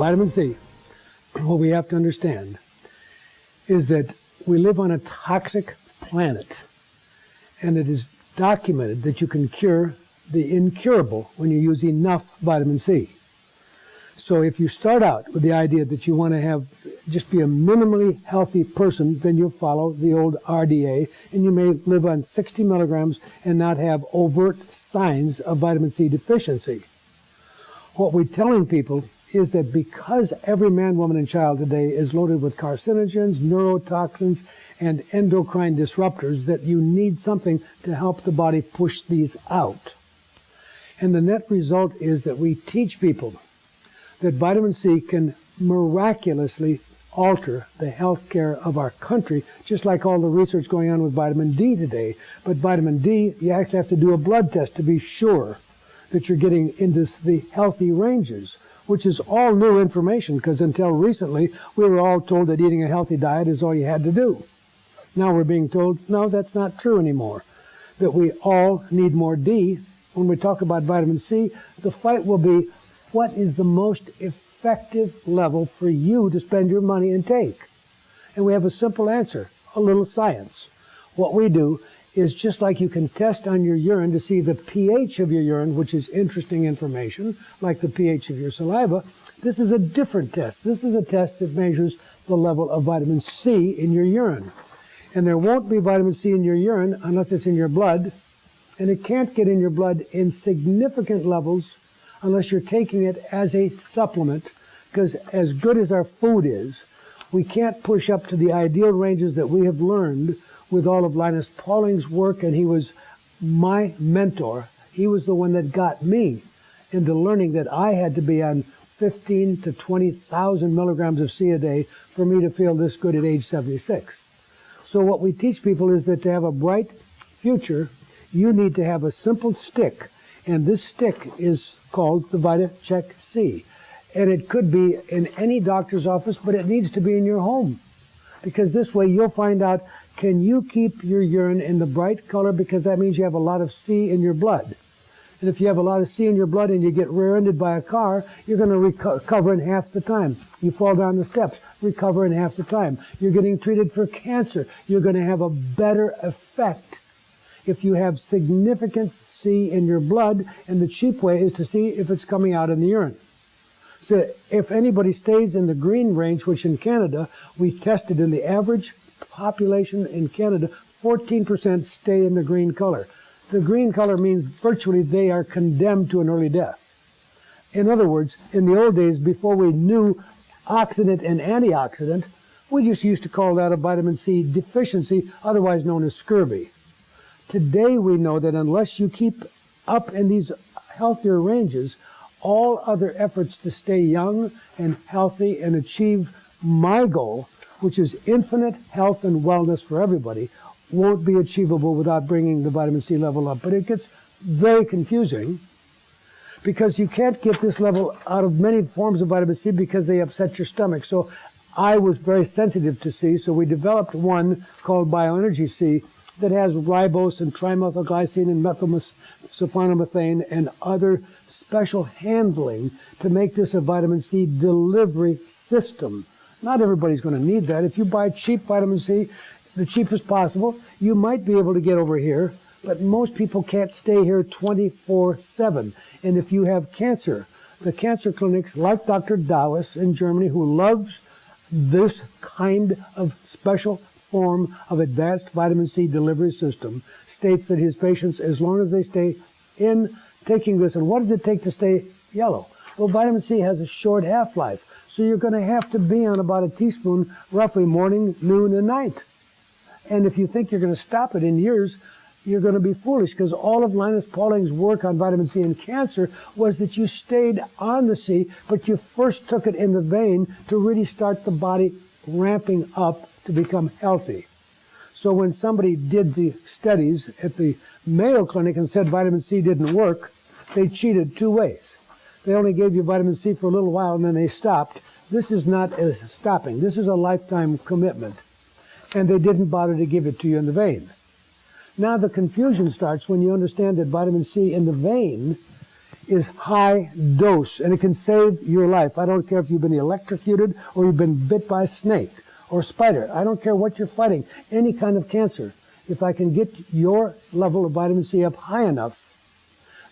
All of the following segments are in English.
vitamin C, what we have to understand is that we live on a toxic planet, and it is documented that you can cure the incurable when you use enough vitamin C. So if you start out with the idea that you want to just be a minimally healthy person, then you'll follow the old RDA, and you may live on 60 milligrams and not have overt signs of vitamin C deficiency. What we're telling people is that because every man, woman, and child today is loaded with carcinogens, neurotoxins, and endocrine disruptors, that you need something to help the body push these out. And the net result is that we teach people that vitamin C can miraculously alter the health care of our country, just like all the research going on with vitamin D today. But vitamin D, you actually have to do a blood test to be sure that you're getting into the healthy ranges, which is all new information, because until recently, we were all told that eating a healthy diet is all you had to do. Now we're being told, no, that's not true anymore, that we all need more D. When we talk about vitamin C, the fight will be, what is the most effective level for you to spend your money and take? And we have a simple answer, a little science. What we do is, just like you can test on your urine to see the pH of your urine, which is interesting information, like the pH of your saliva, this is a different test. This is a test that measures the level of vitamin C in your urine. And there won't be vitamin C in your urine unless it's in your blood, and it can't get in your blood in significant levels unless you're taking it as a supplement, because as good as our food is, we can't push up to the ideal ranges that we have learned with all of Linus Pauling's work, and he was my mentor. He was the one that got me into learning that I had to be on 15 to 20,000 milligrams of C a day for me to feel this good at age 76. So what we teach people is that to have a bright future, you need to have a simple stick, and this stick is called the VitaCheck C. And it could be in any doctor's office, but it needs to be in your home, because this way you'll find out, can you keep your urine in the bright color, because that means you have a lot of C in your blood. And if you have a lot of C in your blood and you get rear-ended by a car, you're going to recover in half the time. You fall down the steps, recover in half the time. You're getting treated for cancer. You're going to have a better effect if you have significant C in your blood, and the cheap way is to see if it's coming out in the urine. So if anybody stays in the green range, which in Canada, we tested in the average population in Canada, 14% stay in the green color. The green color means virtually they are condemned to an early death. In other words, in the old days, before we knew oxidant and antioxidant, we just used to call that a vitamin C deficiency, otherwise known as scurvy. Today we know that unless you keep up in these healthier ranges, all other efforts to stay young and healthy and achieve my goal, which is infinite health and wellness for everybody, won't be achievable without bringing the vitamin C level up. But it gets very confusing, because you can't get this level out of many forms of vitamin C because they upset your stomach. So I was very sensitive to C, so we developed one called Bioenergy C that has ribose and trimethylglycine and methylsulfonomethane and other special handling to make this a vitamin C delivery system. Not everybody's going to need that. If you buy cheap vitamin C, the cheapest possible, you might be able to get over here, but most people can't stay here 24/7. And if you have cancer, the cancer clinics, like Dr. Dawes in Germany, who loves this kind of special form of advanced vitamin C delivery system, states that his patients, as long as they stay in taking this, and what does it take to stay yellow? Well, vitamin C has a short half-life, so you're going to have to be on about a teaspoon roughly morning, noon, and night. And if you think you're going to stop it in years, you're going to be foolish, because all of Linus Pauling's work on vitamin C and cancer was that you stayed on the C, but you first took it in the vein to really start the body ramping up to become healthy. So when somebody did the studies at the Mayo Clinic and said vitamin C didn't work, they cheated two ways. They only gave you vitamin C for a little while and then they stopped. This is not a stopping. This is a lifetime commitment. And they didn't bother to give it to you in the vein. Now the confusion starts when you understand that vitamin C in the vein is high dose, and it can save your life. I don't care if you've been electrocuted or you've been bit by a snake or a spider. I don't care what you're fighting, any kind of cancer. If I can get your level of vitamin C up high enough,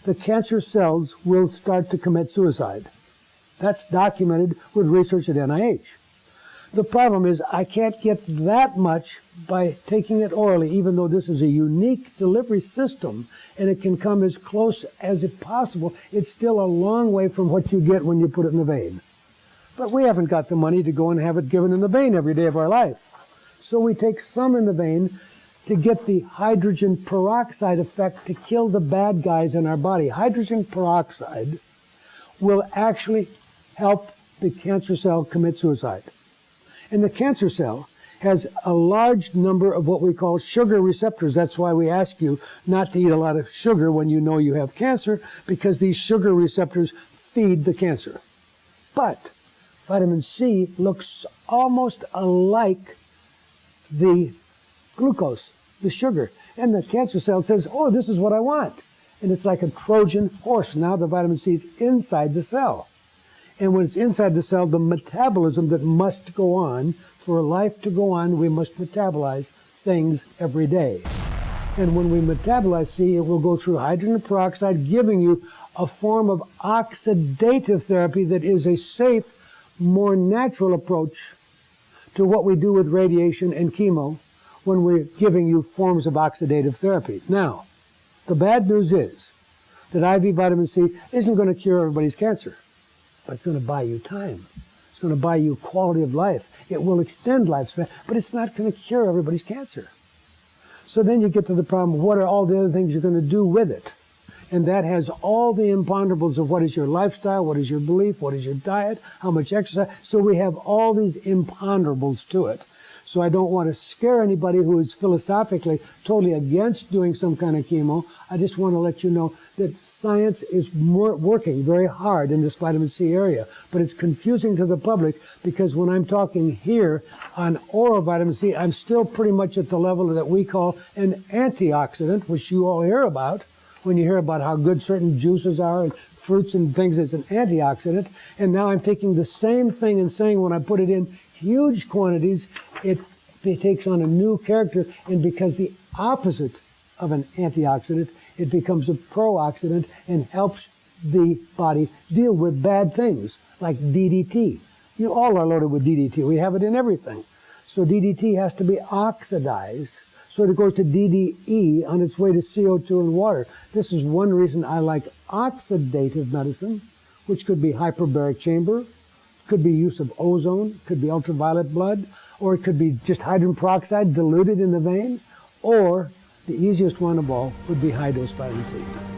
the cancer cells will start to commit suicide. That's documented with research at NIH. The problem is I can't get that much by taking it orally, even though this is a unique delivery system and it can come as close as it possible. It's still a long way from what you get when you put it in the vein. But we haven't got the money to go and have it given in the vein every day of our life. So we take some in the vein to get the hydrogen peroxide effect to kill the bad guys in our body. Hydrogen peroxide will actually help the cancer cell commit suicide. And the cancer cell has a large number of what we call sugar receptors. That's why we ask you not to eat a lot of sugar when you know you have cancer, because these sugar receptors feed the cancer. But vitamin C looks almost alike the glucose, the sugar. And the cancer cell says, oh, this is what I want. And it's like a Trojan horse. Now the vitamin C is inside the cell. And when it's inside the cell, the metabolism that must go on, for life to go on, we must metabolize things every day. And when we metabolize C, it will go through hydrogen peroxide, giving you a form of oxidative therapy that is a safe, more natural approach to what we do with radiation and chemo when we're giving you forms of oxidative therapy. Now, the bad news is that IV vitamin C isn't going to cure everybody's cancer. But it's going to buy you time. It's going to buy you quality of life. It will extend lifespan, but it's not going to cure everybody's cancer. So then you get to the problem, what are all the other things you're going to do with it? And that has all the imponderables of what is your lifestyle, what is your belief, what is your diet, how much exercise. So we have all these imponderables to it. So I don't want to scare anybody who is philosophically totally against doing some kind of chemo. I just want to let you know that science is working very hard in this vitamin C area, but it's confusing to the public because when I'm talking here on oral vitamin C, I'm still pretty much at the level that we call an antioxidant, which you all hear about when you hear about how good certain juices are and fruits and things. It's an antioxidant. And now I'm taking the same thing and saying when I put it in huge quantities, it takes on a new character, and because the opposite of an antioxidant, it becomes a pro-oxidant and helps the body deal with bad things like DDT. You all are loaded with DDT. We have it in everything. So DDT has to be oxidized so it goes to DDE on its way to CO2 and water. This is one reason I like oxidative medicine, which could be hyperbaric chamber, could be use of ozone, could be ultraviolet blood, or it could be just hydrogen peroxide diluted in the vein, or the easiest one of all would be high-dose vitamin C.